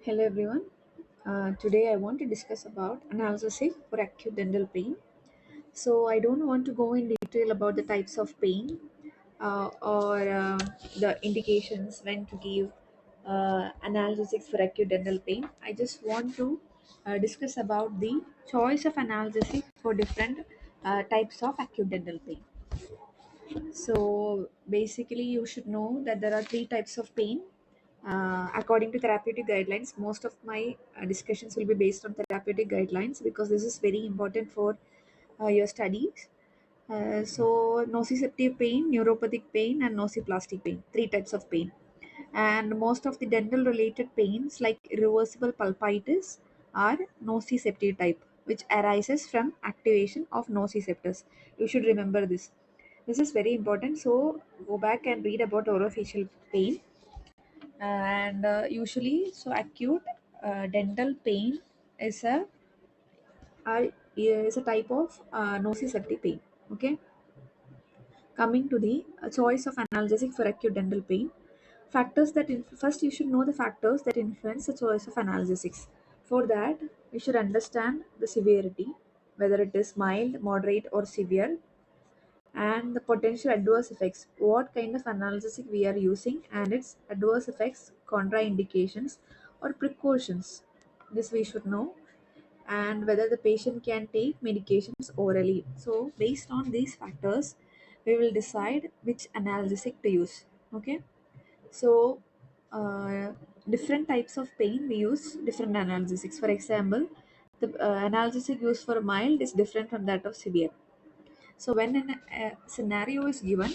Hello everyone. Today I want to discuss about analgesic for acute dental pain. So I don't want to go in detail about the types of pain or the indications when to give analgesics for acute dental pain. I just want to discuss about the choice of analgesic for different types of acute dental pain. So basically, you should know that there are three types of pain. According to therapeutic guidelines, most of my discussions will be based on therapeutic guidelines because this is very important for your studies. So, nociceptive pain, neuropathic pain, and nociplastic pain, three types of pain. And most of the dental related pains, like irreversible pulpitis, are nociceptive type, which arises from activation of nociceptors. You should remember this. This is very important. So, go back and read about orofacial pain. And usually, so acute dental pain is a type of nociceptive pain. Okay. Coming to the choice of analgesic for acute dental pain, first you should know the factors that influence the choice of analgesics. For that, we should understand the severity, whether it is mild, moderate, or severe, and the potential adverse effects. What kind of analgesic we are using, and its adverse effects, contraindications, or precautions. This we should know, and whether the patient can take medications orally. So, based on these factors, we will decide which analgesic to use. Okay, so different types of pain we use different analgesics. For example, the analgesic used for mild is different from that of severe. So, when a scenario is given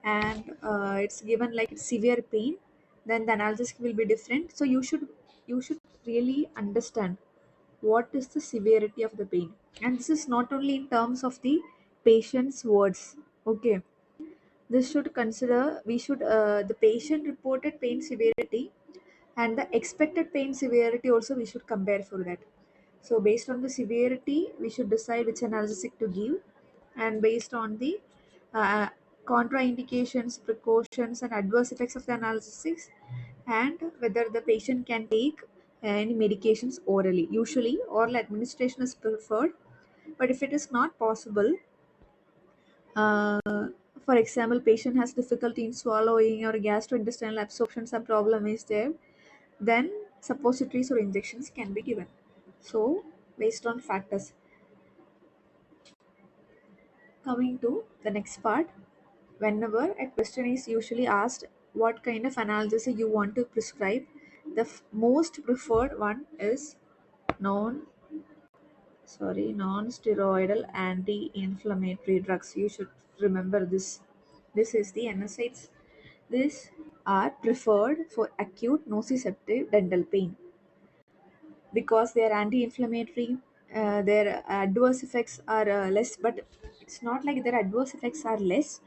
and it's given like severe pain, then the analgesic will be different. So, you should really understand what is the severity of the pain, and this is not only in terms of the patient's words. Okay, this should consider we should the patient reported pain severity and the expected pain severity also we should compare for that. So based on the severity we should decide which analgesic to give, and based on the uh, contraindications, precautions, and adverse effects of the analgesics, and whether the patient can take any medications orally. Usually oral administration is preferred, but if it is not possible, uh, for example, patient has difficulty in swallowing or gastrointestinal absorption, some problem is there, then suppositories or injections can be given. So, based on factors. Coming to the next part, whenever a question is usually asked, what kind of analgesic you want to prescribe, the most preferred one is non non-steroidal anti-inflammatory drugs. You should remember this. This is the NSAIDs. These are preferred for acute nociceptive dental pain because they are anti-inflammatory. Their adverse effects are less, but it's not like their adverse effects are less.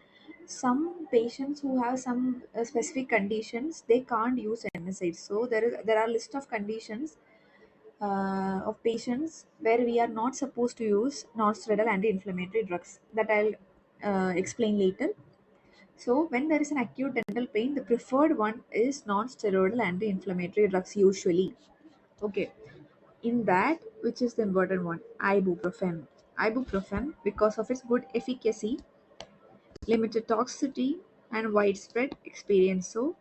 Some patients who have some specific conditions, they can't use NSAIDs. So there are list of conditions of patients where we are not supposed to use non-steroidal anti-inflammatory drugs, that I'll explain later. So when there is an acute dental pain, the preferred one is non-steroidal anti-inflammatory drugs usually. Okay, in that, which is the important one, ibuprofen. Ibuprofen, because of its good efficacy, limited toxicity, and widespread experience. So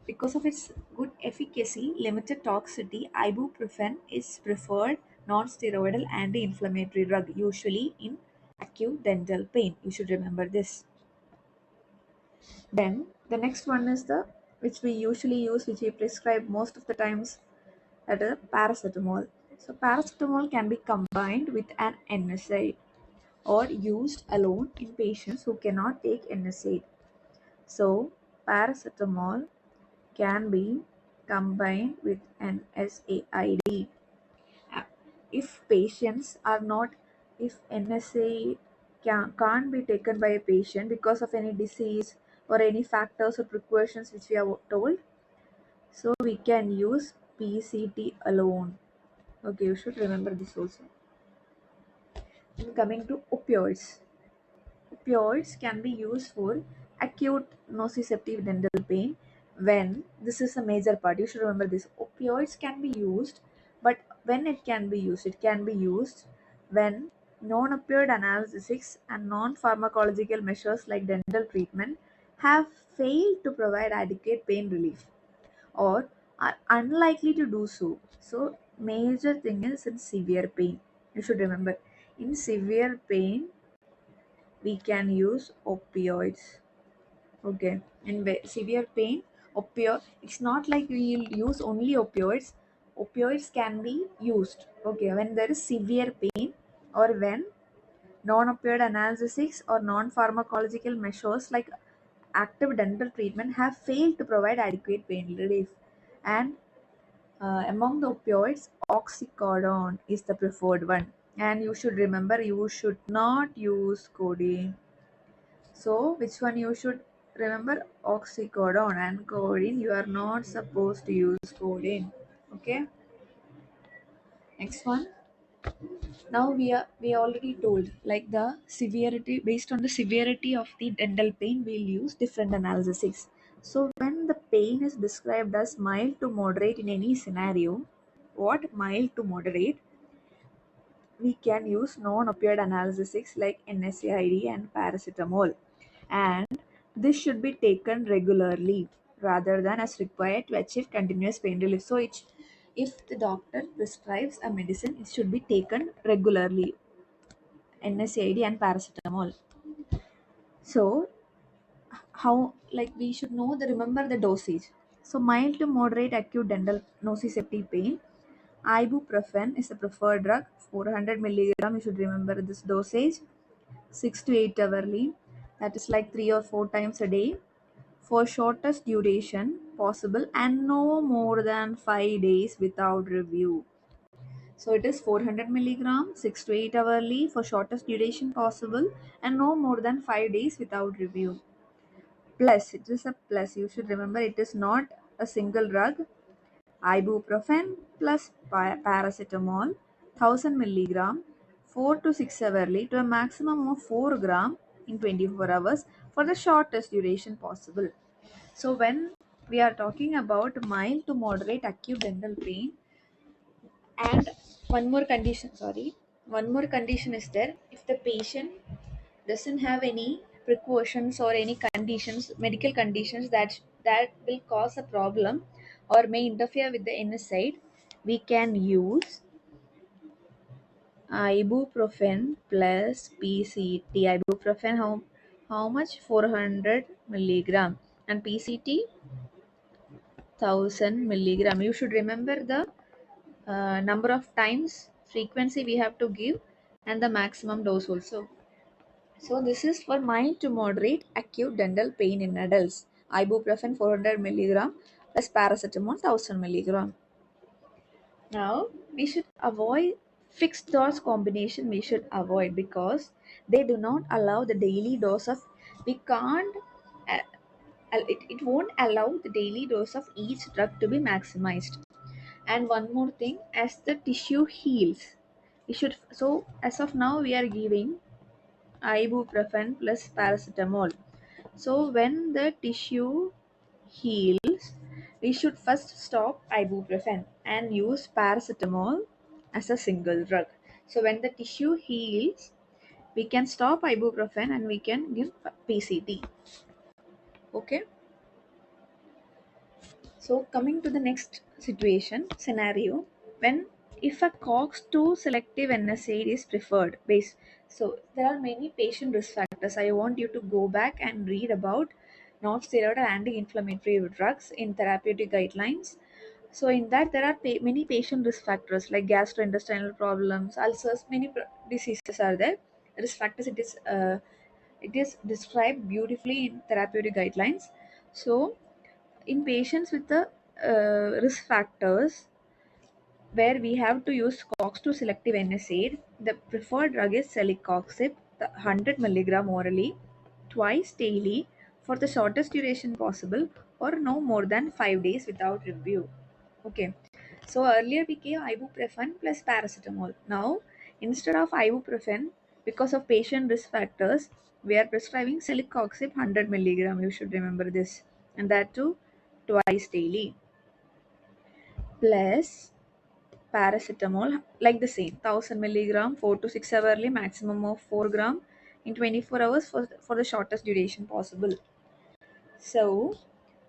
because of its good efficacy, limited toxicity, ibuprofen is preferred non-steroidal anti-inflammatory drug usually in acute dental pain. You should remember this. Then the next one is the which we usually use, which we prescribe most of the times, that is paracetamol. So paracetamol can be combined with an NSAID or used alone in patients who cannot take NSAID. So paracetamol can be combined with an SAID. Uh, If patients are not, if NSA can't be taken by a patient because of any disease or any factors or precautions which we are told, so we can use PCT alone. Okay, you should remember this also. And coming to opioids. Opioids can be used for acute nociceptive dental pain when this is a major part, you should remember this. Opioids can be used, but when it can be used when non-opioid analgesics and non-pharmacological measures like dental treatment have failed to provide adequate pain relief or are unlikely to do so. So major thing is in severe pain. You should remember, in severe pain we can use opioids. Okay, in severe pain, it's not like we'll use only opioids. Opioids can be used. Okay, when there is severe pain or when non-opioid analgesics or non-pharmacological measures like active dental treatment have failed to provide adequate pain relief. And among the opioids, oxycodone is the preferred one. And you should remember, you should not use codeine. So, which one you should remember? Oxycodone and codeine. You are not supposed to use codeine. Okay. Next one. Now we already told like the severity, based on the severity of the dental pain we'll use different analgesics. So when the pain is described as mild to moderate in any scenario, what mild to moderate, we can use non-opioid analgesics like NSAID and paracetamol, and this should be taken regularly rather than as required to achieve continuous pain relief. So if the doctor prescribes a medicine, it should be taken regularly, NSAID and paracetamol. So how, like, we should know the remember the dosage. So mild to moderate acute dental nociceptive pain, ibuprofen is the preferred drug, 400 milligram. You should remember this dosage, 6 to 8 hourly. That is like 3 or 4 times a day for shortest duration possible and no more than 5 days without review. So it is 400 milligram, 6 to 8 hourly for shortest duration possible and no more than 5 days without review. Plus, it is a plus. You should remember it is not a single drug. Ibuprofen plus paracetamol, 1000 milligram, 4 to 6 hourly to a maximum of 4 gram in 24 hours for the shortest duration possible. So when we are talking about mild to moderate acute dental pain, and one more condition is there. If the patient doesn't have any precautions or any conditions, medical conditions that will cause a problem or may interfere with the NSAID, we can use ibuprofen plus PCT. Ibuprofen, how much? 400 milligram, and PCT 1000 milligram. You should remember the number of times frequency we have to give and the maximum dose also. So this is for mild to moderate acute dental pain in adults. Ibuprofen 400 milligram plus paracetamol 1000 milligram. Now we should avoid fixed dose combination. We should avoid because they do not allow the daily dose of. We can't. uh, it won't allow the daily dose of each drug to be maximized. And one more thing, as the tissue heals, we should. So as of now, we are giving ibuprofen plus paracetamol. So when the tissue heals, we should first stop ibuprofen and use paracetamol as a single drug. So when the tissue heals, we can stop ibuprofen and we can give PCT. Okay. So coming to the next situation scenario, when if a COX-2 selective NSAID is preferred base. So there are many patient risk factors. I want you to go back and read about non-steroidal anti-inflammatory drugs in therapeutic guidelines. So in that there are many patient risk factors like gastrointestinal problems, ulcers, many diseases are there. Risk factors, it is described beautifully in therapeutic guidelines. So in patients with the risk factors where we have to use COX-2 selective NSAID, the preferred drug is celecoxib, the 100 milligram orally, twice daily for the shortest duration possible or no more than 5 days without review. Okay. So earlier we gave ibuprofen plus paracetamol. Now instead of ibuprofen, because of patient risk factors, we are prescribing celecoxib 100 milligram. You should remember this, and that too twice daily, plus paracetamol like the same 1000 milligram 4 to 6 hourly, maximum of 4 gram in 24 hours for the shortest duration possible. So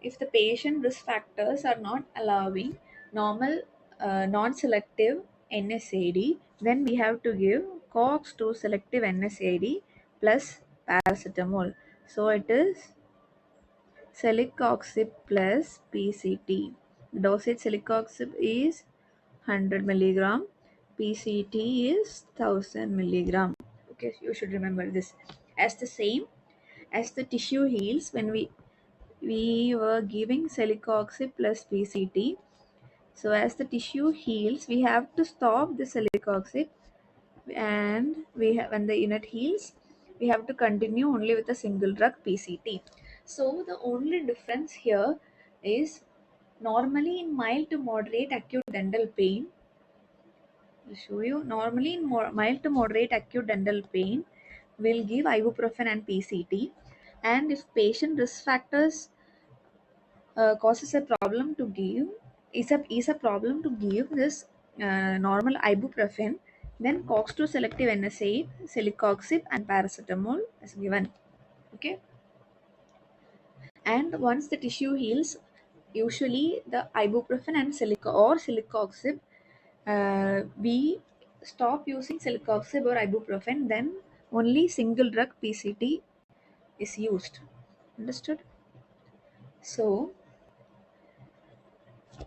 if the patient risk factors are not allowing normal non-selective NSAID, then we have to give COX-2 selective NSAID plus paracetamol. So it is celecoxib plus PCT. Dosage celecoxib is 100 milligram, PCT is 1000 milligram. Okay, you should remember this. As the same as the tissue heals, when we were giving celecoxib plus PCT. So as the tissue heals, we have to stop the celecoxib, and we have, when the unit heals, we have to continue only with a single drug PCT. So the only difference here is normally in mild to moderate acute dental pain. I'll show you. Normally in mild to moderate acute dental pain, we'll give ibuprofen and PCT. And if patient risk factors causes a problem to give is a problem to give this normal ibuprofen, then COX-2 selective NSAID, celecoxib and paracetamol is given. Okay, and once the tissue heals, usually the ibuprofen and celecoxib, we stop using celecoxib or ibuprofen, then only single drug PCT is used. Understood? So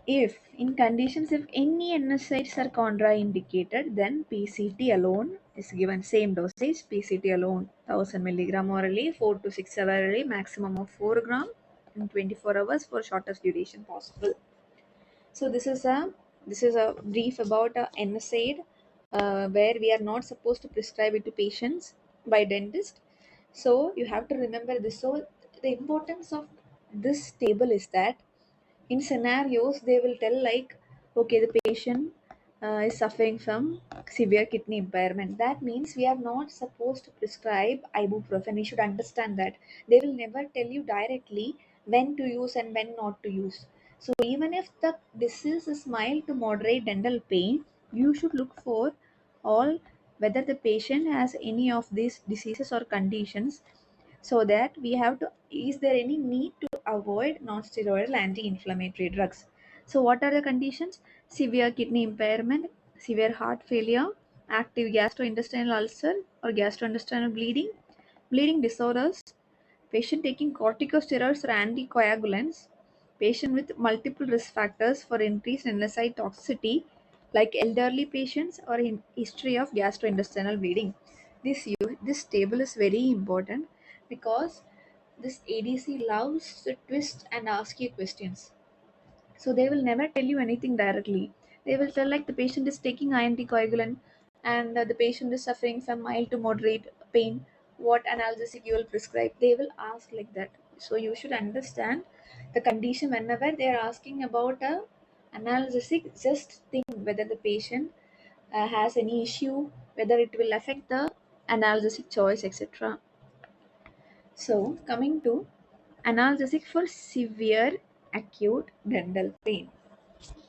if in conditions if any NSAIDs are contraindicated, then PCT alone is given. Same dosage, PCT alone, 1000 milligram orally, 4 to 6 hour orally, maximum of 4 gram in 24 hours for shortest duration possible. So this is a brief about NSAID, where we are not supposed to prescribe it to patients by dentist. So you have to remember this. So the importance of this table is that in scenarios they will tell like, okay, the patient is suffering from severe kidney impairment, that means we are not supposed to prescribe ibuprofen. We should understand that they will never tell you directly when to use and when not to use. So even if the disease is mild to moderate dental pain, you should look for all whether the patient has any of these diseases or conditions, so that we have to, is there any need to avoid non-steroidal anti-inflammatory drugs. So what are the conditions? Severe kidney impairment, severe heart failure, active gastrointestinal ulcer or gastrointestinal bleeding, bleeding disorders, patient taking corticosteroids or anticoagulants, patient with multiple risk factors for increased NSI toxicity like elderly patients or in history of gastrointestinal bleeding. This table is very important because this ADC loves to twist and ask you questions. So they will never tell you anything directly. They will tell like the patient is taking anticoagulant and the patient is suffering from mild to moderate pain. What analgesic you will prescribe? They will ask like that. So you should understand the condition whenever they are asking about a analgesic. Just think whether the patient has any issue, whether it will affect the analgesic choice, etc. So coming to analgesic for severe acute dental pain.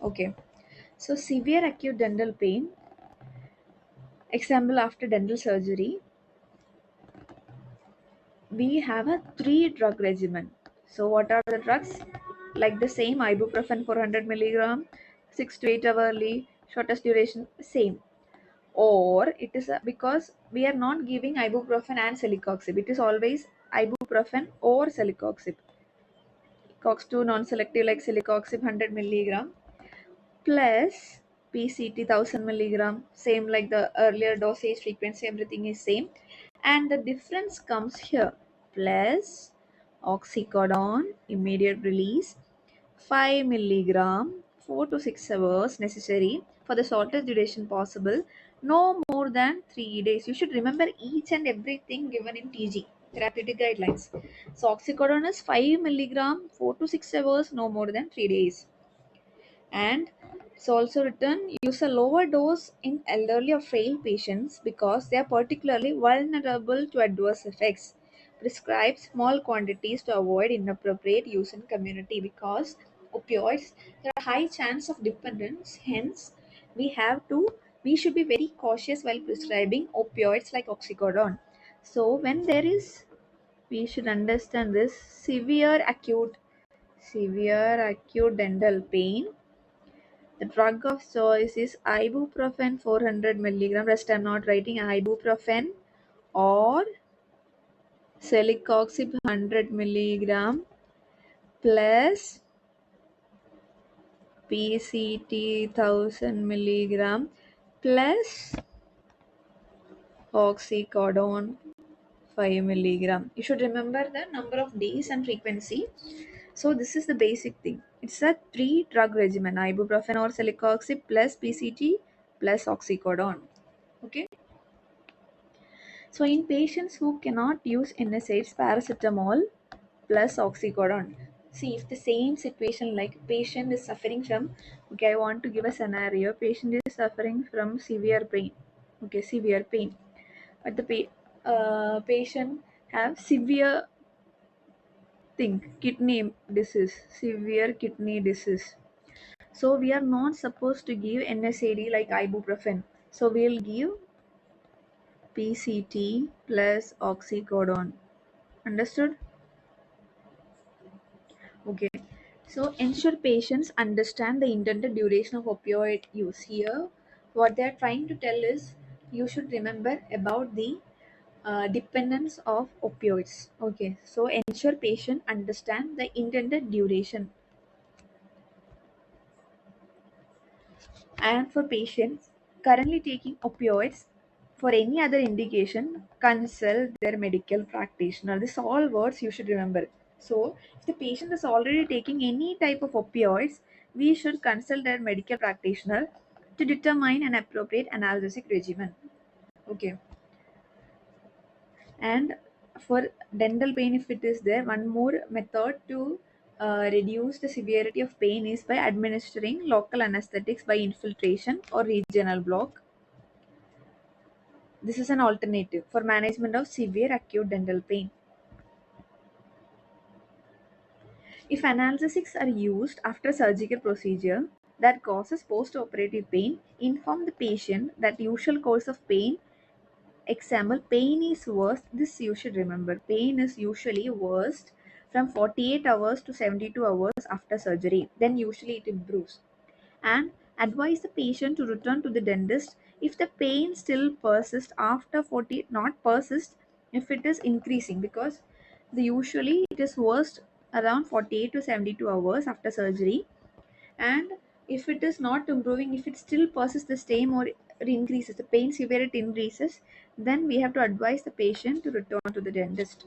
Okay, so severe acute dental pain, example after dental surgery, we have a 3 drug regimen. So what are the drugs? Like the same ibuprofen 400 milligram, 6 to 8 hourly, shortest duration, same. Or it is because we are not giving ibuprofen and celecoxib. It is always ibuprofen or celecoxib. COX-2 non-selective like celecoxib 100 milligram plus PCT 1000 milligram, same like the earlier dosage, frequency, everything is same. And the difference comes here, plus oxycodone, immediate release, 5 milligram, 4 to 6 hours necessary for the shortest duration possible, no more than 3 days. You should remember each and everything given in TG, therapeutic guidelines. So oxycodone is 5 milligram, 4 to 6 hours, no more than 3 days. And it's also written use a lower dose in elderly or frail patients because they are particularly vulnerable to adverse effects. Prescribe small quantities to avoid inappropriate use in community because opioids, there are high chance of dependence. Hence, we have to we should be very cautious while prescribing opioids like oxycodone. So when there is, we should understand this severe acute dental pain. The drug of choice is ibuprofen 400 milligram. Rest I'm not writing. Ibuprofen or celecoxib 100 milligram plus PCT 1000 milligram plus oxycodone 5 milligram. You should remember the number of days and frequency. So this is the basic thing. It's a three drug regimen: ibuprofen or celecoxib plus PCT plus oxycodone. Okay. So in patients who cannot use NSAIDs, paracetamol plus oxycodone. See, if the same situation, like patient is suffering from, okay, I want to give a scenario. Patient is suffering from severe pain. Okay, severe pain. But the patient have severe thing, kidney disease, severe kidney disease. So we are not supposed to give NSAID like ibuprofen. So we'll give PCT plus oxycodone. Understood? Okay. So ensure patients understand the intended duration of opioid use. Here, what they are trying to tell is you should remember about the dependence of opioids. Okay. So ensure patient understand the intended duration. And for patients currently taking opioids for any other indication, consult their medical practitioner. This all words you should remember. So, if the patient is already taking any type of opioids, we should consult their medical practitioner to determine an appropriate analgesic regimen. Okay. And for dental pain, if it is there, one more method to reduce the severity of pain is by administering local anesthetics by infiltration or regional block. This is an alternative for management of severe acute dental pain. If analgesics are used after surgical procedure that causes post-operative pain, inform the patient that usual course of pain. Example, pain is worst. This you should remember. Pain is usually worst from 48 hours to 72 hours after surgery. Then usually it improves. And advise the patient to return to the dentist if the pain still persists after 40, not persist if it is increasing, because the usually it is worst around 48 to 72 hours after surgery. And if it is not improving, if it still persists the same or increases, the pain severity increases, then we have to advise the patient to return to the dentist.